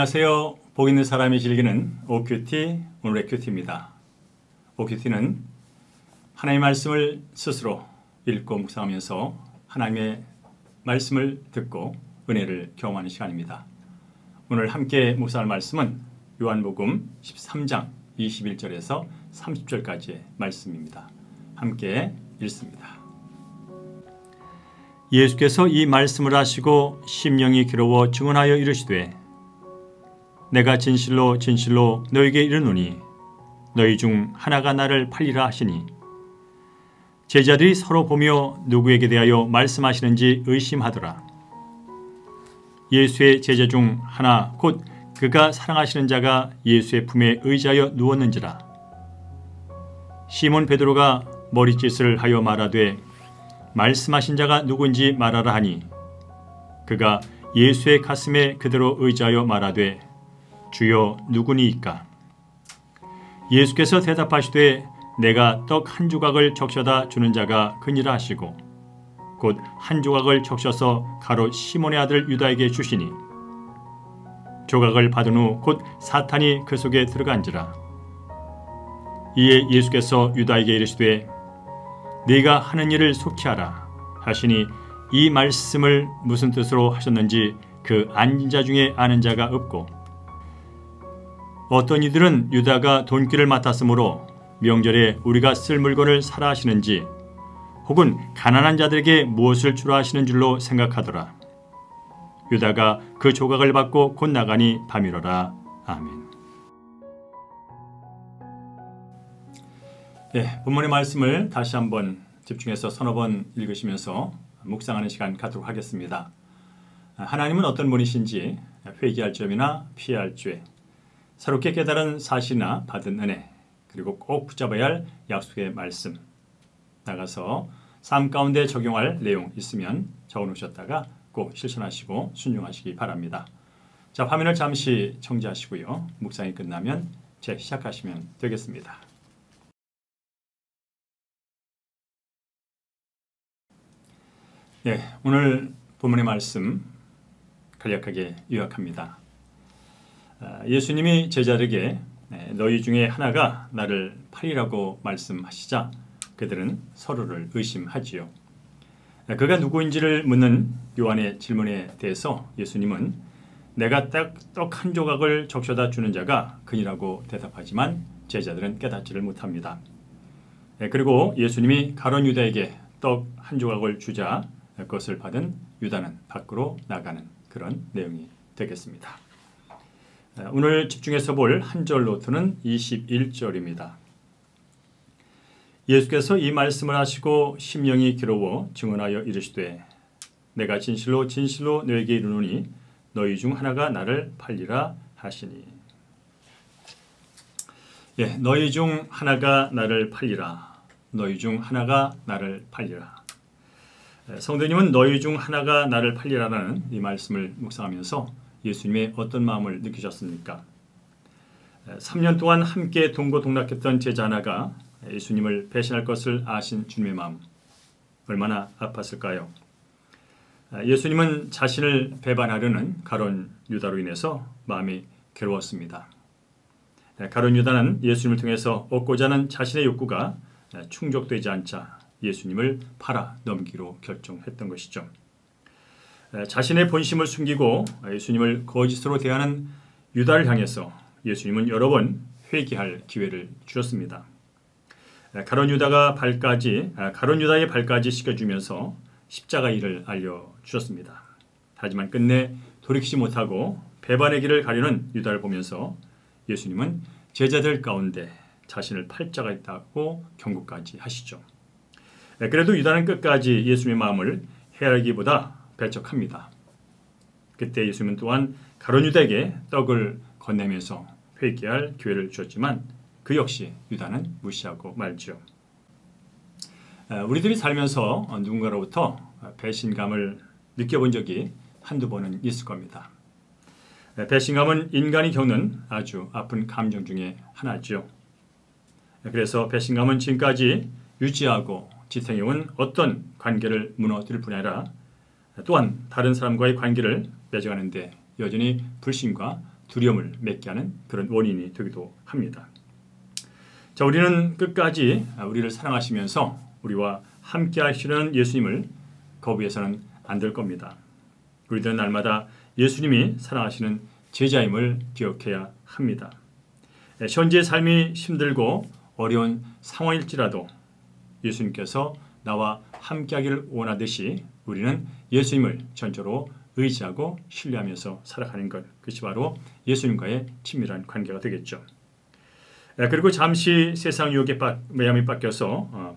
안녕하세요. 복 있는 사람이 즐기는 OQT, 오늘의 큐티입니다. OQT는 하나님의 말씀을 스스로 읽고 묵상하면서 하나님의 말씀을 듣고 은혜를 경험하는 시간입니다. 오늘 함께 묵상할 말씀은 요한복음 13장 21절에서 30절까지의 말씀입니다. 함께 읽습니다. 예수께서 이 말씀을 하시고 심령이 괴로워 증언하여 이르시되 내가 진실로 진실로 너에게 이르노니 너희 중 하나가 나를 팔리라 하시니 제자들이 서로 보며 누구에게 대하여 말씀하시는지 의심하더라. 예수의 제자 중 하나 곧 그가 사랑하시는 자가 예수의 품에 의지하여 누웠는지라. 시몬 베드로가 머리짓을 하여 말하되 말씀하신 자가 누군지 말하라 하니 그가 예수의 가슴에 그대로 의지하여 말하되 주여 누구니이까? 예수께서 대답하시되 내가 떡 한 조각을 적셔다 주는 자가 그니라 하시고 곧 한 조각을 적셔서 가롯 시몬의 아들 유다에게 주시니 조각을 받은 후 곧 사탄이 그 속에 들어간지라. 이에 예수께서 유다에게 이르시되 네가 하는 일을 속히 하라 하시니 이 말씀을 무슨 뜻으로 하셨는지 그 앉은 자 중에 아는 자가 없고 어떤 이들은 유다가 돈기를 맡았으므로 명절에 우리가 쓸 물건을 사라 하시는지 혹은 가난한 자들에게 무엇을 주라 하시는 줄로 생각하더라. 유다가 그 조각을 받고 곧 나가니 밤이로라. 아멘. 본문의 말씀을 다시 한번 집중해서 서너 번 읽으시면서 묵상하는 시간 갖도록 하겠습니다. 하나님은 어떤 분이신지 회개할 점이나 피할 죄, 새롭게 깨달은 사실이나 받은 은혜, 그리고 꼭 붙잡아야 할 약속의 말씀, 나가서 삶 가운데 적용할 내용 있으면 적어놓으셨다가 꼭 실천하시고 순종하시기 바랍니다. 자, 화면을 잠시 청지하시고요. 묵상이 끝나면 시작하시면 되겠습니다. 오늘 본문의 말씀 간략하게 요약합니다. 예수님이 제자들에게 너희 중에 하나가 나를 팔리라고 말씀하시자 그들은 서로를 의심하지요. 그가 누구인지를 묻는 요한의 질문에 대해서 예수님은 내가 떡 한 조각을 적셔다 주는 자가 그니라고 대답하지만 제자들은 깨닫지를 못합니다. 그리고 예수님이 가룟 유다에게 떡 한 조각을 주자 그것을 받은 유다는 밖으로 나가는 그런 내용이 되겠습니다. 오늘 집중해서 볼 한 절 노트는 21절입니다. 예수께서 이 말씀을 하시고 심령이 괴로워 증언하여 이르시되 내가 진실로 진실로 너에게 이르노니 너희 중 하나가 나를 팔리라 하시니. 너희 중 하나가 나를 팔리라. 너희 중 하나가 나를 팔리라. 성도님은 너희 중 하나가 나를 팔리라라는 이 말씀을 묵상하면서 예수님의 어떤 마음을 느끼셨습니까? 3년 동안 함께 동고동락했던 제자 하나가 예수님을 배신할 것을 아신 주님의 마음 얼마나 아팠을까요? 예수님은 자신을 배반하려는 가룟 유다로 인해서 마음이 괴로웠습니다. 가룟 유다는 예수님을 통해서 얻고자 하는 자신의 욕구가 충족되지 않자 예수님을 팔아 넘기로 결정했던 것이죠. 자신의 본심을 숨기고 예수님을 거짓으로 대하는 유다를 향해서 예수님은 여러 번 회개할 기회를 주셨습니다. 가룟 유다의 발까지 씻겨주면서 십자가 일을 알려주셨습니다. 하지만 끝내 돌이키지 못하고 배반의 길을 가려는 유다를 보면서 예수님은 제자들 가운데 자신을 팔 자가 있다고 경고까지 하시죠. 그래도 유다는 끝까지 예수님의 마음을 헤아리기보다 배척합니다. 그때 예수님은 또한 가룟 유다에게 떡을 건네면서 회개할 기회를 주었지만 그 역시 유다는 무시하고 말지요. 우리들이 살면서 누군가로부터 배신감을 느껴본 적이 한두 번은 있을 겁니다. 배신감은 인간이 겪는 아주 아픈 감정 중에 하나죠. 그래서 배신감은 지금까지 유지하고 지탱해온 어떤 관계를 무너뜨릴 뿐 아니라 또한 다른 사람과의 관계를 맺어가는데 여전히 불신과 두려움을 맺게 하는 그런 원인이 되기도 합니다. 자, 우리는 끝까지 우리를 사랑하시면서 우리와 함께 하시는 예수님을 거부해서는 안 될 겁니다. 우리들은 날마다 예수님이 사랑하시는 제자임을 기억해야 합니다. 현재의 삶이 힘들고 어려운 상황일지라도 예수님께서 나와 함께하기를 원하듯이 우리는 예수님을 전적으로 의지하고 신뢰하면서 살아가는 것, 그것이 바로 예수님과의 친밀한 관계가 되겠죠. 그리고 잠시 세상 유혹에 마음이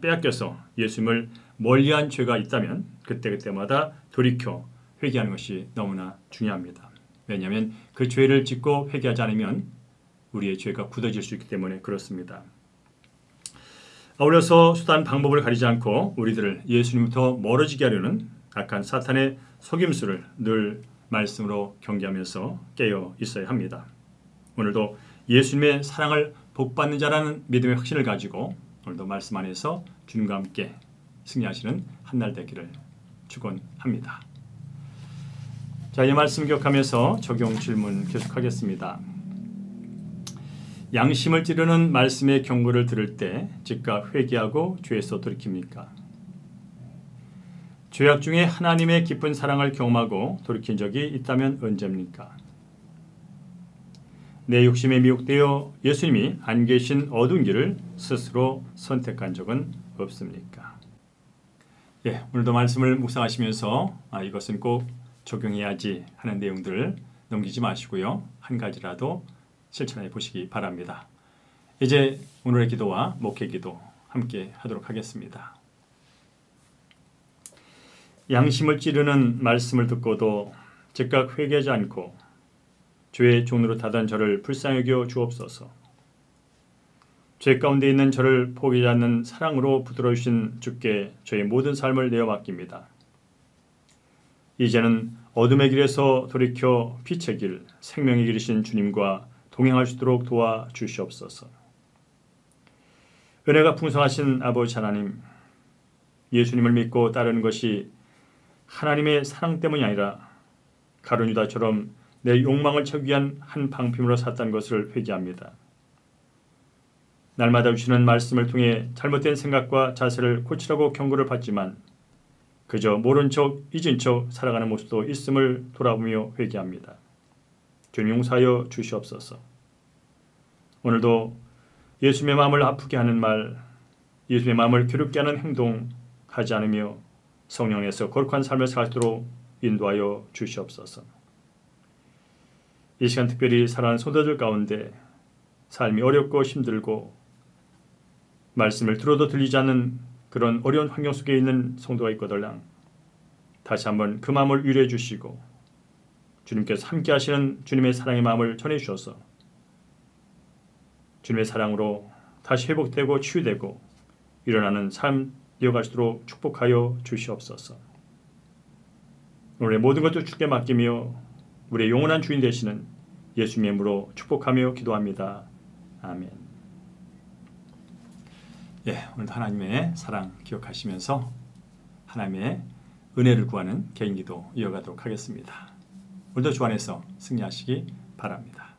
빼앗겨서 예수님을 멀리한 죄가 있다면 그때마다 돌이켜 회개하는 것이 너무나 중요합니다. 왜냐하면 그 죄를 짓고 회개하지 않으면 우리의 죄가 굳어질 수 있기 때문에 그렇습니다. 아울러서 수단 방법을 가리지 않고 우리들을 예수님부터 멀어지게 하려는 악한 사탄의 속임수를 늘 말씀으로 경계하면서 깨어 있어야 합니다. 오늘도 예수님의 사랑을 복받는 자라는 믿음의 확신을 가지고 오늘도 말씀 안에서 주님과 함께 승리하시는 한날 되기를 축원합니다. 자, 이 말씀 기억하면서 적용 질문 계속하겠습니다. 양심을 찌르는 말씀의 경고를 들을 때 즉각 회개하고 죄에서 돌이킵니까? 죄악 중에 하나님의 깊은 사랑을 경험하고 돌이킨 적이 있다면 언제입니까? 내 욕심에 미혹되어 예수님이 안 계신 어두운 길을 스스로 선택한 적은 없습니까? 오늘도 말씀을 묵상하시면서 이것은 꼭 적용해야지 하는 내용들을 넘기지 마시고요. 한 가지라도 실천해 보시기 바랍니다. 이제 오늘의 기도와 목회 기도 함께 하도록 하겠습니다. 양심을 찌르는 말씀을 듣고도 즉각 회개하지 않고 죄의 종로로 타던 저를 불쌍히 여겨 주옵소서. 죄 가운데 있는 저를 포기하지 않는 사랑으로 부드러우신 주께 저의 모든 삶을 내어 맡깁니다. 이제는 어둠의 길에서 돌이켜 빛의 길, 생명의 길이신 주님과 동행할 수 있도록 도와주시옵소서. 은혜가 풍성하신 아버지 하나님, 예수님을 믿고 따르는 것이 하나님의 사랑 때문이 아니라 가룟 유다처럼 내 욕망을 채우기 위한 한 방편으로 샀다는 것을 회개합니다. 날마다 주시는 말씀을 통해 잘못된 생각과 자세를 고치라고 경고를 받지만 그저 모른 척 잊은 척 살아가는 모습도 있음을 돌아보며 회개합니다. 주님 용서하여 주시옵소서. 오늘도 예수님의 마음을 아프게 하는 말, 예수님의 마음을 괴롭게 하는 행동 하지 않으며 성령에서 거룩한 삶을 살도록 인도하여 주시옵소서. 이 시간 특별히 사랑하는 성도들 가운데 삶이 어렵고 힘들고 말씀을 들어도 들리지 않는 그런 어려운 환경 속에 있는 성도가 있거들랑 다시 한번 그 마음을 위로해 주시고 주님께서 함께 하시는 주님의 사랑의 마음을 전해 주셔서 주님의 사랑으로 다시 회복되고 치유되고 일어나는 삶 이어갈 수 있도록 축복하여 주시옵소서. 오늘의 모든 것도 주께 맡기며 우리의 영원한 주인 되시는 예수님의 이름으로 축복하며 기도합니다. 아멘. 오늘도 하나님의 사랑 기억하시면서 하나님의 은혜를 구하는 개인기도 이어가도록 하겠습니다. 오늘도 주 안에서 승리하시기 바랍니다.